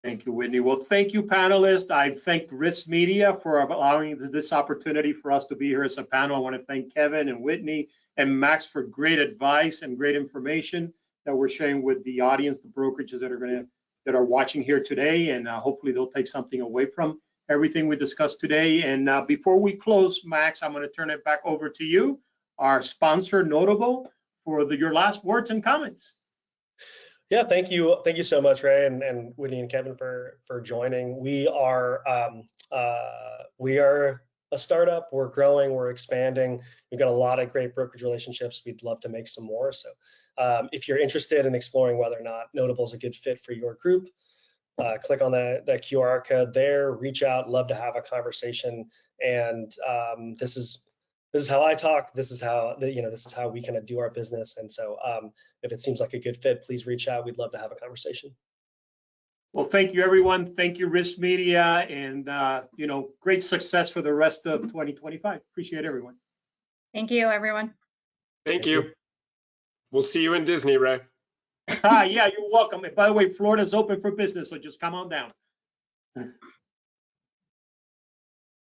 Thank you, Whitney. Well, thank you, panelists. I thank RISMedia for allowing this opportunity for us to be here as a panel. I want to thank Kevin and Whitney and Max for great advice and great information that we're sharing with the audience, the brokerages that are watching here today, and hopefully they'll take something away from everything we discussed today. And before we close, Max, I'm going to turn it back over to you, our sponsor, Notable, for your last words and comments. Yeah, thank you so much, Ray, and Whitney and Kevin for joining. We are a startup. We're growing. We're expanding. We've got a lot of great brokerage relationships. We'd love to make some more. So, if you're interested in exploring whether or not Notable is a good fit for your group, click on the QR code there. Reach out. Love to have a conversation. And this is how I talk. This is how we kind of do our business. And so if it seems like a good fit, please reach out. We'd love to have a conversation. Well, thank you, everyone. Thank you, RISMedia, and great success for the rest of 2025. Appreciate everyone. Thank you, everyone. Thank you. We'll see you in Disney, Ray. Yeah, you're welcome. And by the way, Florida's open for business, so just come on down.